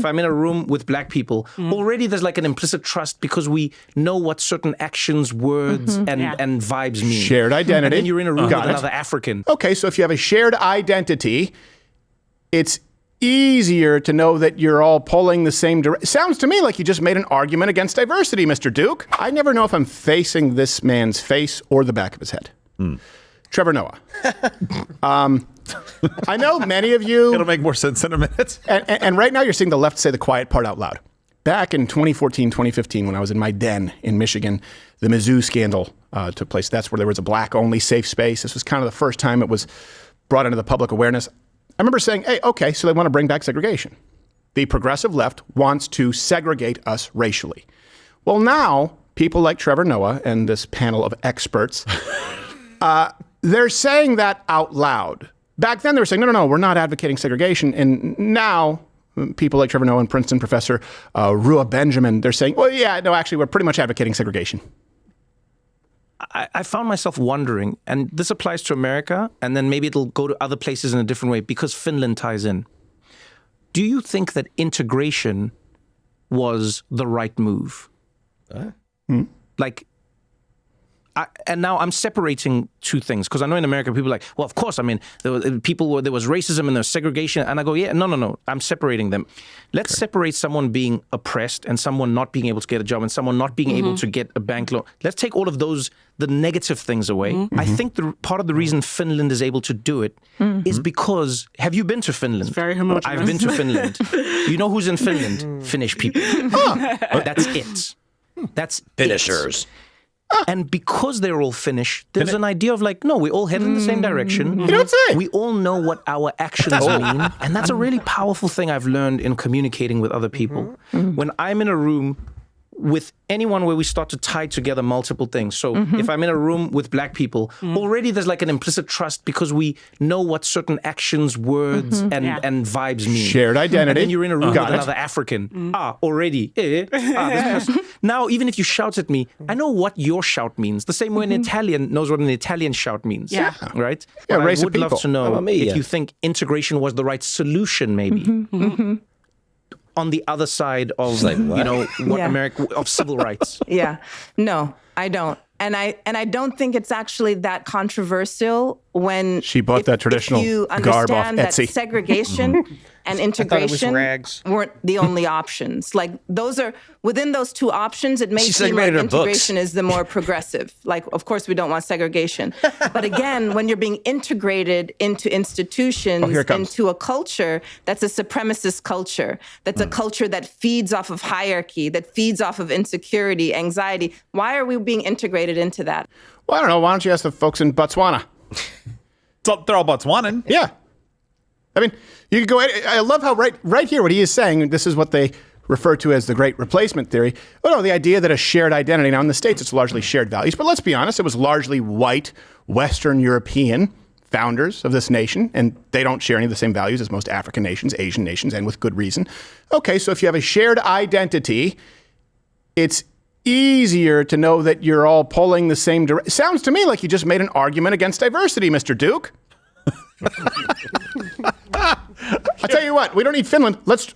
if I'm in a room with black people, already there's like an implicit trust because we know what certain actions, words, and vibes mean. Shared identity. And then you're in a room with another African. Okay, so if you have a shared identity, it's easier to know that you're all pulling the same direction. Sounds to me like you just made an argument against diversity, Mr. Duke. I never know if I'm facing this man's face or the back of his head. Trevor Noah. I know many of you... It'll make more sense in a minute. And right now you're seeing the left say the quiet part out loud. Back in 2014, 2015, when I was in my den in Michigan, the Mizzou scandal took place. That's where there was a black-only safe space. This was kind of the first time it was brought into the public awareness. I remember saying, hey, okay, so they want to bring back segregation. The progressive left wants to segregate us racially. Well, now, people like Trevor Noah and this panel of experts, they're saying that out loud. Back then, they were saying, no, we're not advocating segregation. And now, people like Trevor Noah and Princeton professor Rua Benjamin, they're saying, well, yeah, no, actually, we're pretty much advocating segregation. I found myself wondering, and this applies to America, and then maybe it'll go to other places in a different way because Finland ties in. Do you think that integration was the right move? Like, and now I'm separating two things because I know in America people are like, well, of course, I mean, there was racism and there's segregation, and I go, yeah, no, I'm separating them. Let's separate someone being oppressed and someone not being able to get a job and someone not being able to get a bank loan. Let's take all of those, the negative things away. I think part of the reason Finland is able to do it is because, have you been to Finland? It's very homogeneous. I've been to Finland. You know who's in Finland? Finnish people. That's it. That's Finishers. And because they're all Finnish, there's an idea of like, no, we all head in the same direction. You don't say. We all know what our actions mean. And that's a really powerful thing I've learned in communicating with other people. When I'm in a room with anyone where we start to tie together multiple things. So if I'm in a room with black people, already there's like an implicit trust because we know what certain actions, words, and vibes mean. Shared identity. And then you're in a room with another African. Already. This person. Now, even if you shout at me, I know what your shout means. The same way an Italian knows what an Italian shout means. Right? Yeah, But race I of would love people. to know if you think integration was the right solution, maybe. On the other side of, America, of civil rights. Yeah. No, I don't. And I don't think it's actually that controversial when She bought that traditional if you garb off understand that Etsy. segregation and integration rags. weren't the only options. Like those are within those two options, it may She seem like segregated her books. integration is the more progressive. Like, of course, we don't want segregation. But again, when you're being integrated into institutions, here it comes. into a culture that's a supremacist culture, that's a culture that feeds off of hierarchy, that feeds off of insecurity, anxiety, why are we being integrated into that? Well, I don't know. Why don't you ask the folks in Botswana? They're all Botswanan. Yeah. I mean, you could go. I love how right here, what he is saying, this is what they refer to as the great replacement theory. Oh, no, the idea that a shared identity. Now, in the States, it's largely shared values. But let's be honest, it was largely white, Western European founders of this nation, and they don't share any of the same values as most African nations, Asian nations, and with good reason. Okay, so if you have a shared identity, it's easier to know that you're all pulling the same direction. Sounds to me like you just made an argument against diversity, Mr. Duke. I'll tell you what, we don't need Finland. Let's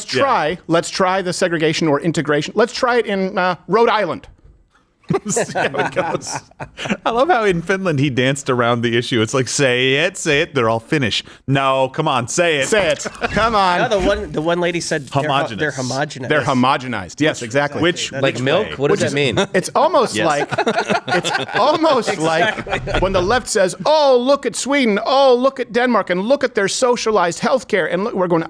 try the segregation or integration. Let's try it in Rhode Island. See how it goes. I love how in Finland he danced around the issue. It's like, say it. They're all Finnish. No, come on, say it. Say it. Come on. No, the one lady said Homogenous. they're homogenous. They're homogenized. Yes, exactly. Which Like milk? What does that mean? It's almost like when the left says, "Oh, look at Sweden. Oh, look at Denmark, and look at their socialized healthcare." And look, we're going,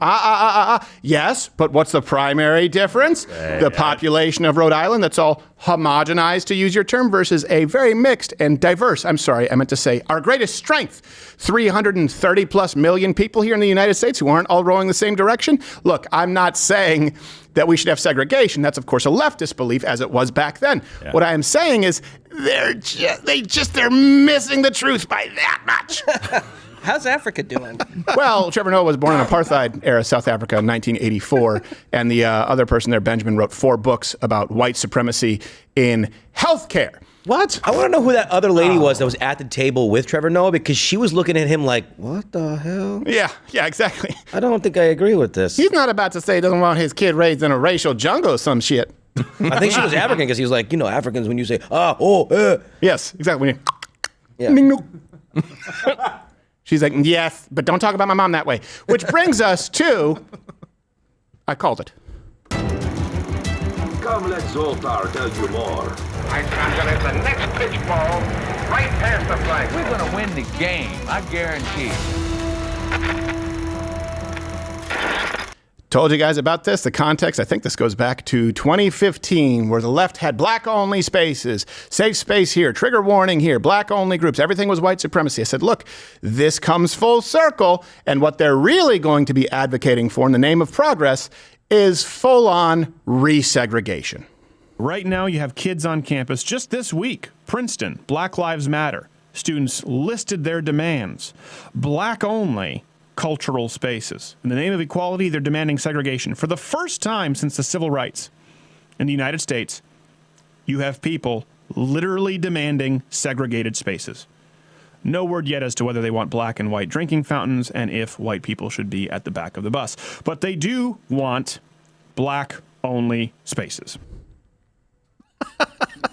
Yes, but what's the primary difference? The population of Rhode Island. That's all homogenized, to use your term, versus a very mixed and diverse. I'm sorry, I meant to say our greatest strength. 330 plus million people here in the United States who aren't all rowing the same direction. Look, I'm not saying that we should have segregation. That's, of course, a leftist belief, as it was back then. Yeah. What I am saying is they're missing the truth by that much. How's Africa doing? Well, Trevor Noah was born in apartheid-era South Africa in 1984, and the other person there, Benjamin, wrote 4 books about white supremacy in healthcare. What? I want to know who that other lady was that was at the table with Trevor Noah, because she was looking at him like, what the hell? Yeah, exactly. I don't think I agree with this. He's not about to say he doesn't want his kid raised in a racial jungle or some shit. I think she was African because he was like, Africans, when you say, Yes, exactly. Yeah. She's like, yes, but don't talk about my mom that way. Which brings us to, I called it. Come, let Zoltar tell you more. I'm gonna hit the next pitch ball right past the flag. We're going to win the game, I guarantee. Told you guys about this. The context, I think this goes back to 2015, where the left had black-only spaces, safe space here, trigger warning here, black-only groups. Everything was white supremacy. I said, look, this comes full circle, and what they're really going to be advocating for in the name of progress is full-on re-segregation. Right now, you have kids on campus. Just this week, Princeton, Black Lives Matter. Students listed their demands. Black-only cultural spaces. In the name of equality, they're demanding segregation. For the first time since the civil rights in the United States, you have people literally demanding segregated spaces. No word yet as to whether they want black and white drinking fountains and if white people should be at the back of the bus. But they do want black-only spaces.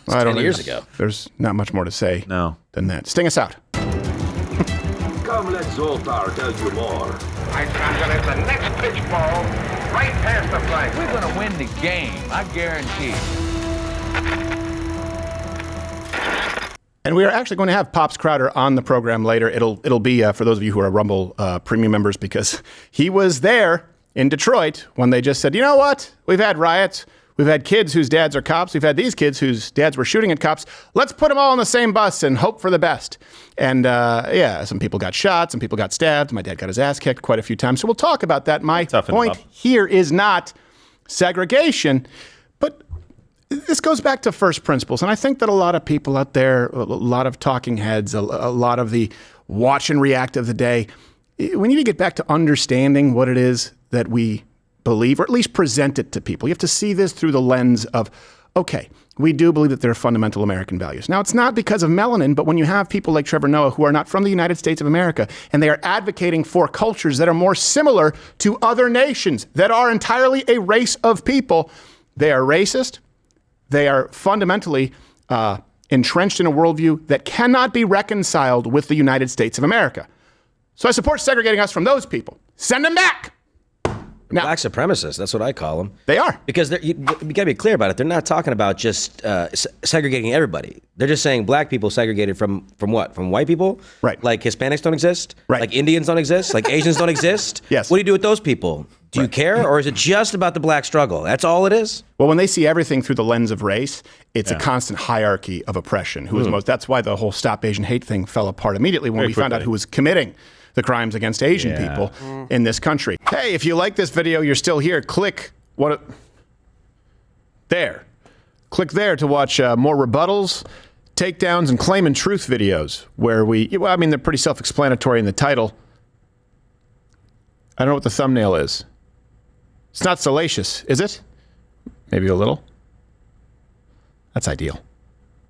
I don't 10 years ago. There's not much more to say than that. Sting us out. Come, let Zoltar tell you more. I'm gonna hit the next pitch ball right past the flag. We're going to win the game, I guarantee. And we are actually going to have Pops Crowder on the program later. It'll be for those of you who are Rumble premium members, because he was there in Detroit when they just said, you know what? We've had riots. We've had kids whose dads are cops. We've had these kids whose dads were shooting at cops. Let's put them all on the same bus and hope for the best. And some people got shot. Some people got stabbed. My dad got his ass kicked quite a few times. So we'll talk about that. My point here is not segregation, but this goes back to first principles. And I think that a lot of people out there, a lot of talking heads, a lot of the watch and react of the day, we need to get back to understanding what it is that we believe, or at least present it to people. You have to see this through the lens of, okay, we do believe that there are fundamental American values. Now, it's not because of melanin, but when you have people like Trevor Noah who are not from the United States of America, and they are advocating for cultures that are more similar to other nations, that are entirely a race of people, they are racist. They are fundamentally entrenched in a worldview that cannot be reconciled with the United States of America. So I support segregating us from those people. Send them back. Now, Black supremacists, that's what I call them. They are. Because you got to be clear about it. They're not talking about just segregating everybody. They're just saying black people segregated from what? From white people? Right. Like Hispanics don't exist? Right. Like Indians don't exist? Like Asians don't exist? Yes. What do you do with those people? Do you care? Or is it just about the black struggle? That's all it is? Well, when they see everything through the lens of race, it's a constant hierarchy of oppression. Who is most? That's why the whole Stop Asian Hate thing fell apart immediately when we found out who was committing the crimes against Asian people in this country. Hey, if you like this video, you're still here, click there. Click there to watch more rebuttals, takedowns, and claim and truth videos where they're pretty self-explanatory in the title. I don't know what the thumbnail is. It's not salacious, is it? Maybe a little. That's ideal.